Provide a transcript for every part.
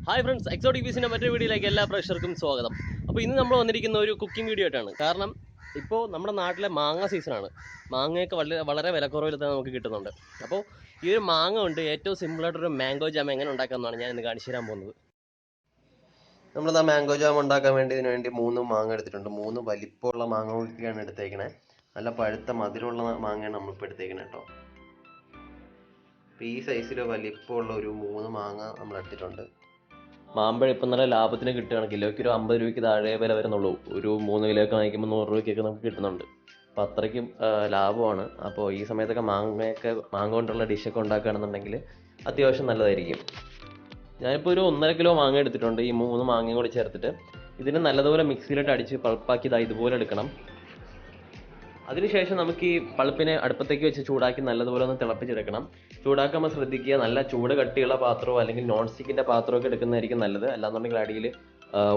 Hi friends, exotic മറ്റൊരു വീഡിയോയിലേക്ക് എല്ലാ പ്രേക്ഷകർക്കും സ്വാഗതം. അപ്പോൾ ഇന്ന് നമ്മൾ വന്നിരിക്കുന്ന ഒരു കുക്കിംഗ് വീഡിയോ ആയിട്ടാണ്. കാരണം ഇപ്പോൾ നമ്മുടെ നാട്ടിലെ മാങ്ങ സീസണാണ്. മാങ്ങയൊക്കെ വളരെ വിലക്കുറവിൽ തന്നെ നമുക്ക് കിട്ടുന്നുണ്ട്. അപ്പോൾ ഈ ഒരു മാങ്ങ കൊണ്ട് ഏറ്റവും സിമ്പിളായിട്ടൊരു മാംഗോ ജാം എങ്ങനെ ഉണ്ടാക്കാമെന്നാണ് ഞാൻ ഇന്ന് കാണിച്ചു തരാൻ പോകുന്നത്. നമ്മളിതാ മാംഗോ ജാം ഉണ്ടാക്കാൻ വേണ്ടി ഇതിന് വേണ്ടി 3 മാങ്ങ എടുത്തിട്ടുണ്ട്. 3 വലിപ്പമുള്ള മാങ്ങ കുറ്റിയാണ് എടുത്തേക്കണേ. നല്ല പഴുത്ത മധുരമുള്ള മാങ്ങയാണ് നമ്മളിപ്പോൾ എടുത്തേക്കണേ കേട്ടോ. അപ്പോൾ ഈ സൈസിൽ വലിപ്പമുള്ള ഒരു 3 മാങ്ങ നമ്മൾ എടുത്തിട്ടുണ്ട്. മാമ്പഴം ഇപ്പം നല്ല ലാഭത്തിന് കിട്ടുകയാണ്. കിലോയ്ക്ക് ഒരു 50 രൂപയ്ക്ക് താഴെ വില വരുന്നുള്ളൂ. ഒരു 3 കിലോയൊക്കെ വാങ്ങിക്കുമ്പോൾ 100 രൂപയ്ക്കൊക്കെ നമുക്ക് കിട്ടുന്നുണ്ട്. അപ്പോൾ അത്രയ്ക്കും ലാഭമാണ്. അപ്പോൾ ഈ സമയത്തൊക്കെ മാങ്ങ കൊണ്ടുള്ള ഡിഷൊക്കെ ഉണ്ടാക്കുകയാണെന്നുണ്ടെങ്കിൽ അത്യാവശ്യം നല്ലതായിരിക്കും. ഞാനിപ്പോൾ ഒരു 1.5 കിലോ മാങ്ങ എടുത്തിട്ടുണ്ട്. ഈ 3 മാങ്ങയും കൂടി ചേർത്തിട്ട് ഇതിനെ നല്ലതുപോലെ മിക്സിയിലിട്ട് അടിച്ച് പൾപ്പാക്കി ഇതുപോലെ എടുക്കണം. അതിനുശേഷം നമുക്ക് ഈ പൾപ്പിനെ അടുപ്പത്തേക്ക് വെച്ച് ചൂടാക്കി നല്ലതുപോലെ ഒന്ന് തിളപ്പിച്ചെടുക്കണം. ചൂടാക്കുമ്പോൾ ശ്രദ്ധിക്കുക, നല്ല ചൂട് കട്ടിയുള്ള പാത്രമോ അല്ലെങ്കിൽ നോൺ സ്റ്റിക്കിൻ്റെ പാത്രമൊക്കെ എടുക്കുന്നതായിരിക്കും നല്ലത്. അല്ലാന്നുണ്ടെങ്കിൽ അടിയിൽ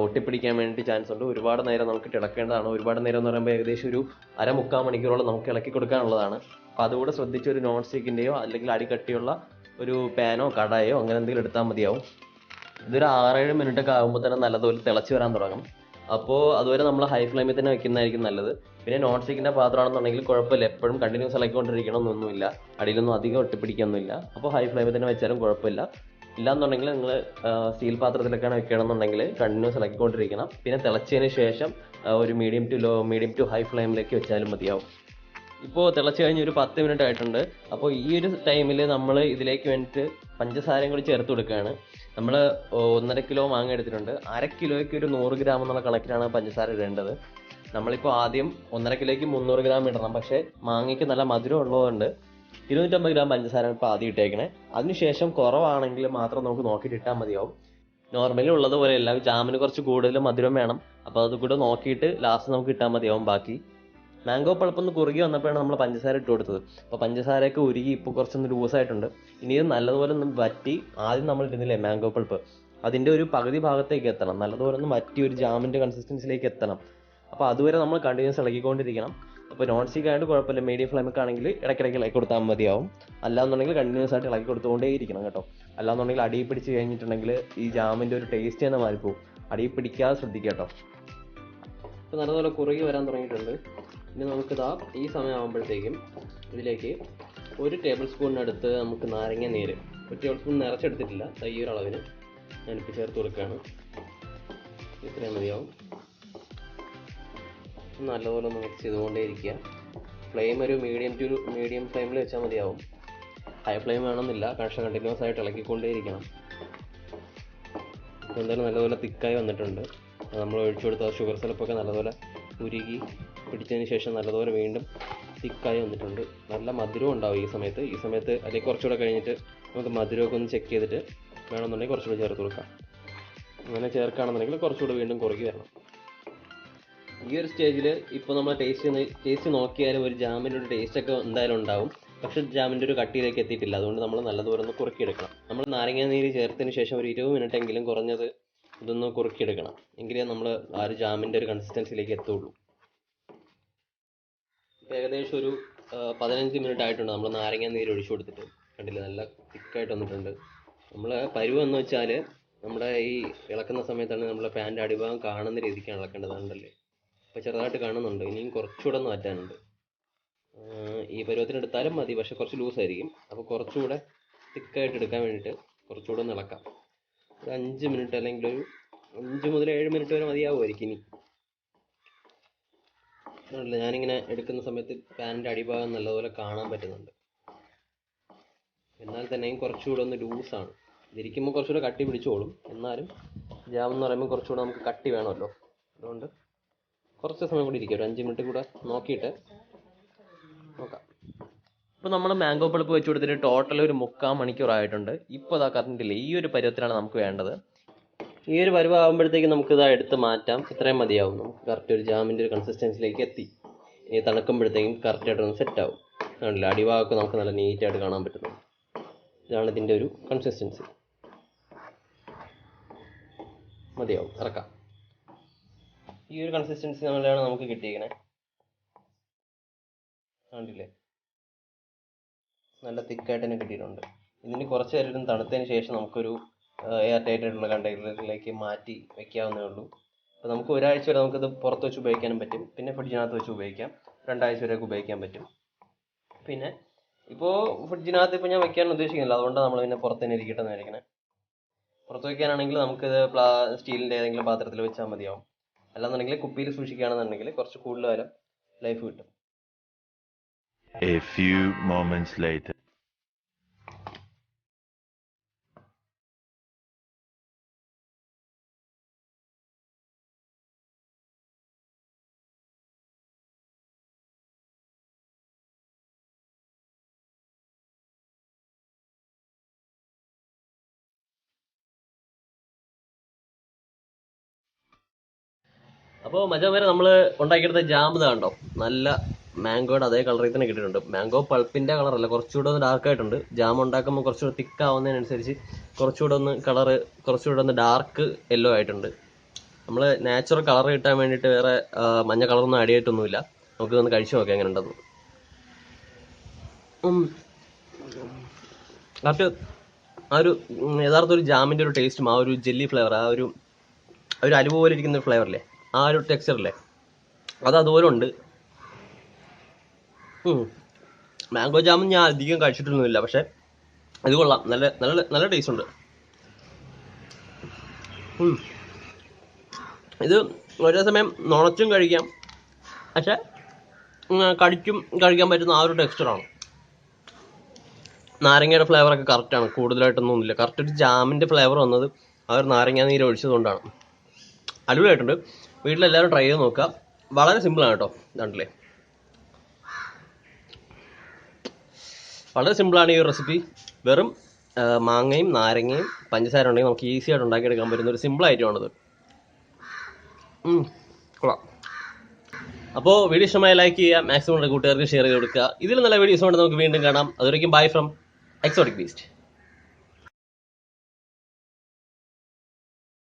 ഒട്ടിപ്പിടിക്കാൻ വേണ്ടി ചാൻസ് ഉണ്ട്. ഒരുപാട് നേരം നമുക്ക് തിളക്കേണ്ടതാണ്. ഒരുപാട് നേരം എന്ന് പറയുമ്പോൾ ഏകദേശം ഒരു 1/4 മണിക്കൂറോളം നമുക്ക് ഇളക്കി കൊടുക്കാനുള്ളതാണ്. അപ്പോൾ അതുകൂടെ ശ്രദ്ധിച്ച് ഒരു നോൺ സ്റ്റിക്കിൻ്റെയോ അല്ലെങ്കിൽ അടികട്ടിയുള്ള ഒരു പാനോ കടായോ അങ്ങനെ എന്തെങ്കിലും എടുത്താൽ മതിയാവും. ഇതൊരു 6-7 മിനിറ്റൊക്കെ ആകുമ്പോൾ തന്നെ നല്ലതുപോലെ തിളച്ച് വരാൻ തുടങ്ങും. അപ്പോൾ അതുവരെ നമ്മൾ ഹൈ ഫ്ലെയിമിൽ തന്നെ വെക്കുന്നതായിരിക്കും നല്ലത്. പിന്നെ നോൺ സ്റ്റിക്കിൻ്റെ പാത്രമാണെന്നുണ്ടെങ്കിൽ കുഴപ്പമില്ല, എപ്പോഴും കണ്ടിന്യൂസ് ഇളക്കിക്കൊണ്ടിരിക്കണമെന്നൊന്നുമില്ല, അടിയിലൊന്നും അധികം ഒട്ടിപ്പിടിക്കൊന്നുമില്ല. അപ്പോൾ ഹൈ ഫ്ലെയിമിൽ തന്നെ വെച്ചാലും കുഴപ്പമില്ല. ഇല്ലാന്നുണ്ടെങ്കിൽ നിങ്ങൾ സ്റ്റീൽ പാത്രത്തിലൊക്കെയാണ് വെക്കണമെന്നുണ്ടെങ്കിൽ കണ്ടിന്യൂസ് ഇളക്കിക്കൊണ്ടിരിക്കണം. പിന്നെ തിളച്ചതിന് ശേഷം ഒരു മീഡിയം ടു ഹൈ ഫ്ലെയിമിലേക്ക് വെച്ചാലും മതിയാവും. ഇപ്പോൾ തിളച്ച് കഴിഞ്ഞ് ഒരു 10 മിനിറ്റ് ആയിട്ടുണ്ട്. അപ്പോൾ ഈ ഒരു ടൈമിൽ നമ്മൾ ഇതിലേക്ക് വേണ്ടിയിട്ട് പഞ്ചസാരയും കൂടി ചേർത്ത് കൊടുക്കുകയാണ്. നമ്മൾ 1.5 കിലോ മാങ്ങ എടുത്തിട്ടുണ്ട്. 1/2 കിലോയ്ക്ക് ഒരു 100 ഗ്രാം എന്നുള്ള കണക്കിലാണ് പഞ്ചസാര ഇടേണ്ടത്. നമ്മളിപ്പോൾ ആദ്യം 1.5 കിലോയ്ക്ക് 300 ഗ്രാം ഇടണം. പക്ഷേ മാങ്ങയ്ക്ക് നല്ല മധുരം ഉള്ളതുകൊണ്ട് 250 ഗ്രാം പഞ്ചസാര ഇപ്പോൾ ആദ്യം ഇട്ടേക്കണേ. അതിനുശേഷം കുറവാണെങ്കിൽ മാത്രം നമുക്ക് നോക്കിയിട്ട് ഇട്ടാൽ മതിയാവും. നോർമലി ഉള്ളതുപോലെയല്ല, ജാമിന് കുറച്ച് കൂടുതൽ മധുരം വേണം. അപ്പോൾ അത് കൂടെ നോക്കിയിട്ട് ലാസ്റ്റ് നമുക്ക് ഇട്ടാൽ മതിയാവും. ബാക്കി മാംഗോ പൾപ്പൊന്ന് കുറുകി വന്നപ്പോഴാണ് നമ്മൾ പഞ്ചസാര ഇട്ട് കൊടുത്തത്. അപ്പോൾ പഞ്ചസാരയൊക്കെ ഉരുകി ഇപ്പോൾ കുറച്ചൊന്ന് ലൂസായിട്ടുണ്ട്. ഇനി ഇത് നല്ലതുപോലെ ഒന്ന് വറ്റി, ആദ്യം നമ്മൾ ഇടുന്നില്ലേ മാംഗോ പൾപ്പ്, അതിൻ്റെ ഒരു പകുതി ഭാഗത്തേക്ക് എത്തണം. നല്ലതുപോലെ ഒന്ന് വറ്റി ഒരു ജാമിൻ്റെ കൺസിസ്റ്റൻസിലേക്ക് എത്തണം. അപ്പോൾ അതുവരെ നമ്മൾ കണ്ടിന്യൂസ് ഇളക്കിക്കൊണ്ടിരിക്കണം. അപ്പോൾ നോൺ സ്റ്റിക്ക് ആയതുകൊണ്ട് കുഴപ്പമില്ല, മീഡിയം ഫ്ലെയിമൊക്കെ ആണെങ്കിൽ ഇടയ്ക്കിടയ്ക്ക് ഇളക്കി കൊടുത്താൽ മതിയാവും. അല്ലാന്നുണ്ടെങ്കിൽ കണ്ടിന്യൂസ് ആയിട്ട് ഇളക്കി കൊടുത്തുകൊണ്ടേയിരിക്കണം കേട്ടോ. അല്ലാന്നുണ്ടെങ്കിൽ അടിയിൽ പിടിച്ച് കഴിഞ്ഞിട്ടുണ്ടെങ്കിൽ ഈ ജാമിൻ്റെ ഒരു ടേസ്റ്റ് തന്നെ മാറിപ്പോവും. അടിയിൽ പിടിക്കാതെ ശ്രദ്ധിക്കുക കേട്ടോ. ഇപ്പോൾ നല്ലതുപോലെ കുറുകി വരാൻ തുടങ്ങിയിട്ടുണ്ട്. ഇനി നമുക്കിതാ ഈ സമയമാകുമ്പോഴത്തേക്കും ഇതിലേക്ക് 1 ടേബിൾ സ്പൂണിനടുത്ത് നമുക്ക് നാരങ്ങ നീര്, 1 ടേബിൾ സ്പൂൺ നിറച്ചെടുത്തിട്ടില്ല, ഈ ഒരു അളവിന് ഞാനിപ്പോൾ ചേർത്ത് കൊടുക്കുകയാണ്. ഇത്രയും മതിയാവും. നല്ലപോലെ ഒന്ന് മിക്സ് ചെയ്തുകൊണ്ടേ ഇരിക്കുക. ഫ്ലെയിം ഒരു മീഡിയം ഫ്ലെയിമിൽ വെച്ചാൽ മതിയാവും. ഹൈ ഫ്ലെയിം വേണമെന്നില്ല, പക്ഷേ കണ്ടിന്യൂസ് ആയിട്ട് ഇളക്കിക്കൊണ്ടേ ഇരിക്കണം. എന്തായാലും നല്ലപോലെ തിക്കായി വന്നിട്ടുണ്ട്. നമ്മൾ ഒഴിച്ചു കൊടുത്ത ഷുഗർ സിറപ്പൊക്കെ നല്ലപോലെ ഉരുകി പിടിച്ചതിന് ശേഷം നല്ലതുപോലെ വീണ്ടും തിക്കായി വന്നിട്ടുണ്ട്. നല്ല മധുരവും ഉണ്ടാവും ഈ സമയത്ത് അല്ലെങ്കിൽ കുറച്ചുകൂടെ കഴിഞ്ഞിട്ട് നമുക്ക് മധുരമൊക്കെ ഒന്ന് ചെക്ക് ചെയ്തിട്ട് വേണമെന്നുണ്ടെങ്കിൽ കുറച്ചുകൂടെ ചേർത്ത് കൊടുക്കാം. അങ്ങനെ ചേർക്കുകയാണെന്നുണ്ടെങ്കിൽ കുറച്ചുകൂടെ വീണ്ടും കുറുകി വരണം. ഈ ഒരു സ്റ്റേജിൽ ഇപ്പോൾ നമ്മൾ ടേസ്റ്റ് നോക്കിയാലും ഒരു ജാമിൻ്റെ ഒരു ടേസ്റ്റൊക്കെ എന്തായാലും ഉണ്ടാവും. പക്ഷേ ജാമിൻ്റെ ഒരു കട്ടിയിലേക്ക് എത്തിയിട്ടില്ല. അതുകൊണ്ട് നമ്മൾ നല്ലതുപോലെ ഒന്ന് കുറുക്കിയെടുക്കണം. നമ്മൾ നാരങ്ങ നീര് ചേർത്തതിന് ശേഷം ഒരു 20 മിനിറ്റ് എങ്കിലും കുറഞ്ഞത് ഇതൊന്ന് കുറുക്കിയെടുക്കണം. എങ്കിലേ നമ്മൾ ആ ഒരു ജാമിൻ്റെ ഒരു കൺസിസ്റ്റൻസിയിലേക്ക് എത്തുള്ളൂ. ഇപ്പോൾ ഏകദേശം ഒരു 15 മിനിറ്റ് ആയിട്ടുണ്ട് നമ്മൾ നാരങ്ങ നീര് ഒഴിച്ചു കൊടുത്തിട്ട്. കണ്ടില്ല, നല്ല തിക്കായിട്ട് വന്നിട്ടുണ്ട്. നമ്മൾ പരുവെന്ന് വെച്ചാൽ നമ്മുടെ ഈ ഇളക്കുന്ന സമയത്താണ് നമ്മൾ പാൻ്റെ അടിഭാഗം കാണുന്ന രീതിക്കാണ് ഇളക്കേണ്ടതുണ്ടല്ലേ. അപ്പോൾ ചെറുതായിട്ട് കാണുന്നുണ്ട്, ഇനിയും കുറച്ചുകൂടെ ഒന്ന് മാറ്റാനുണ്ട്. ഈ പരുവത്തിനെടുത്താലും മതി, പക്ഷേ കുറച്ച് ലൂസായിരിക്കും. അപ്പോൾ കുറച്ചുകൂടെ തിക്കായിട്ട് എടുക്കാൻ വേണ്ടിയിട്ട് കുറച്ചുകൂടെ ഒന്ന് ഇളക്കാം. ഒരു 5 മിനിറ്റ് അല്ലെങ്കിൽ ഒരു 5 മുതൽ 7 മിനിറ്റ് വരെ മതിയാവുമായിരിക്കും. ഇനി ഞാനിങ്ങനെ എടുക്കുന്ന സമയത്ത് പാനിൻ്റെ അടിഭാഗം നല്ലതുപോലെ കാണാൻ പറ്റുന്നുണ്ട്. എന്നാൽ തന്നെയും കുറച്ചുകൂടെ ഒന്ന് ലൂസാണ്. ഇതിരിക്കുമ്പോൾ കുറച്ചുകൂടെ കട്ടി പിടിച്ചോളും. എന്നാലും ജാം എന്ന് പറയുമ്പോൾ കുറച്ചുകൂടെ നമുക്ക് കട്ടി വേണമല്ലോ. അതുകൊണ്ട് കുറച്ച് സമയം കൂടി ഇരിക്കും, ഒരു 5 മിനിറ്റ് കൂടെ നോക്കിയിട്ട് നോക്കാം. ഇപ്പോൾ നമ്മൾ മാംഗോ പൾപ്പ് വെച്ച് കൊടുത്തിട്ട് ടോട്ടൽ ഒരു 3/4 മണിക്കൂറായിട്ടുണ്ട്. ഇപ്പോൾ അതാ കറണ്ടില്ല, ഈ ഒരു പരുവത്തിലാണ് നമുക്ക് വേണ്ടത്. ഈ ഒരു പരുവാകുമ്പോഴത്തേക്ക് നമുക്കിതാ എടുത്ത് മാറ്റാം. ഇത്രയും മതിയാവും. നമുക്ക് കറക്റ്റ് ഒരു ജാമിൻ്റെ ഒരു കൺസിസ്റ്റൻസിലേക്ക് എത്തി. ഇനി തണുക്കുമ്പോഴത്തേക്കും കറക്റ്റായിട്ടൊന്ന് സെറ്റാവും. ആണല്ലോ, അടിഭാഗമൊക്കെ നമുക്ക് നല്ല നീറ്റായിട്ട് കാണാൻ പറ്റുന്നു. ഇതാണ് ഇതിൻ്റെ ഒരു കൺസിസ്റ്റൻസി. മതിയാവും, ഇറക്കാം. ഈ ഒരു കൺസിസ്റ്റൻസി നമ്മളാണ് നമുക്ക് കിട്ടിയിരിക്കണേ. കണ്ടില്ലേ, നല്ല തിക്കായിട്ട് തന്നെ കിട്ടിയിട്ടുണ്ട്. ഇതിന് കുറച്ച് നേരം തണുത്തതിന് ശേഷം നമുക്കൊരു എയർ ടൈറ്റ് ആയിട്ടുള്ള കണ്ടെയ്നറിലേക്ക് മാറ്റി വെക്കാവുന്നേ ഉള്ളൂ. അപ്പോൾ നമുക്ക് ഒരാഴ്ച വരെ നമുക്കിത് പുറത്ത് വെച്ച് ഉപയോഗിക്കാനും പറ്റും. പിന്നെ ഫ്രിഡ്ജിനകത്ത് വെച്ച് ഉപയോഗിക്കാം. 2 ആഴ്ച വരെയൊക്കെ ഉപയോഗിക്കാൻ പറ്റും. പിന്നെ ഇപ്പോൾ ഫ്രിഡ്ജിനകത്ത് ഇപ്പോൾ ഞാൻ വെക്കാൻ ഉദ്ദേശിക്കുന്നില്ല, അതുകൊണ്ടാണ് നമ്മൾ പിന്നെ പുറത്ത് തന്നെ ഇരിക്കട്ടെ എന്ന് വിചാരിക്കണേ. പുറത്ത് വയ്ക്കാനാണെങ്കിൽ നമുക്കിത് സ്റ്റീലിൻ്റെ ഏതെങ്കിലും പാത്രത്തിൽ വെച്ചാൽ മതിയാവും. അല്ലാന്നുണ്ടെങ്കിൽ കുപ്പിയിൽ സൂക്ഷിക്കുകയാണെന്നുണ്ടെങ്കിൽ കുറച്ച് കൂടുതൽ കാലം ലൈഫ് കിട്ടും. A few moments later. അപ്പോൾ മച്ചാന്മാരെ നമ്മൾ ഉണ്ടാക്കിയെടുത്ത ജാം കണ്ടോ, നല്ല മാംഗോയുടെ അതേ കളറിൽ തന്നെ കിട്ടിയിട്ടുണ്ട്. മാംഗോ പൾപ്പിന്റെ കളറല്ല, കുറച്ചുകൂടെ ഒന്ന് ഡാർക്ക് ആയിട്ടുണ്ട്. ജാം ഉണ്ടാക്കുമ്പോൾ കുറച്ചുകൂടെ തിക്ക് ആവുന്നതിനനുസരിച്ച് കുറച്ചുകൂടെ ഒന്ന് കളറ് കുറച്ചുകൂടെ ഒന്ന് ഡാർക്ക് യെല്ലോ ആയിട്ടുണ്ട്. നമ്മൾ നാച്ചുറൽ കളർ കിട്ടാൻ വേണ്ടിയിട്ട് വേറെ മഞ്ഞ കളറൊന്നും ആഡ് ചെയ്തിട്ടൊന്നുമില്ല. നമുക്ക് ഒന്ന് കഴിച്ചു നോക്കാം എങ്ങനെ ഉണ്ടെന്ന്. കറക്റ്റ് ആ ഒരു യഥാർത്ഥ ഒരു ജാമിൻ്റെ ഒരു ടേസ്റ്റും ആ ഒരു ജെല്ലി ഫ്ലേവർ, ആ ഒരു അലുവ പോലെ ഇരിക്കുന്ന ഒരു ഫ്ലേവറില്ലേ, ആ ഒരു ടെക്സ്ചറില്ലേ, അത് അതുപോലെ ഉണ്ട്. മാംഗോ ജാമും ഞാൻ അധികം കഴിച്ചിട്ടൊന്നുമില്ല, പക്ഷെ ഇത് കൊള്ളാം. നല്ല നല്ല നല്ല ടേസ്റ്റ് ഉണ്ട്. ഇത് ഒരേ സമയം നുണച്ചും കഴിക്കാം, പക്ഷെ കഴിക്കാൻ പറ്റുന്ന ആ ഒരു ടെക്സ്ചറാണ്. നാരങ്ങയുടെ ഫ്ലേവറൊക്കെ കറക്റ്റാണ്, കൂടുതലായിട്ടൊന്നുമില്ല. കറക്റ്റ് ഒരു ജാമിൻ്റെ ഫ്ലേവർ വന്നത് ആ ഒരു നാരങ്ങ നീര് ഒഴിച്ചതുകൊണ്ടാണ്. അടിപൊളിയായിട്ടുണ്ട്. വീട്ടിലെല്ലാവരും ട്രൈ ചെയ്ത് നോക്കുക. വളരെ സിമ്പിളാണ് കേട്ടോ. കണ്ടില്ലേ, വളരെ സിമ്പിളാണ് ഈ ഒരു റെസിപ്പി. വെറും മാങ്ങയും നാരങ്ങയും പഞ്ചസാര ഉണ്ടെങ്കിൽ നമുക്ക് ഈസി ആയിട്ട് ഉണ്ടാക്കിയെടുക്കാൻ പറ്റുന്ന ഒരു സിമ്പിൾ ഐറ്റമാണിത്. കൊള്ളാം. അപ്പോൾ വീഡിയോ ഇഷ്ടമായി ലൈക്ക് ചെയ്യുക, മാക്സിമം കൂട്ടുകാർക്ക് ഷെയർ ചെയ്ത് കൊടുക്കുക. ഇതിൽ നല്ല വീഡിയോസ് കൊണ്ട് നമുക്ക് വീണ്ടും കാണാം. അതുവരേക്കും ബൈ ഫ്രം എക്സോട്ടിക് ബീസ്റ്റ്.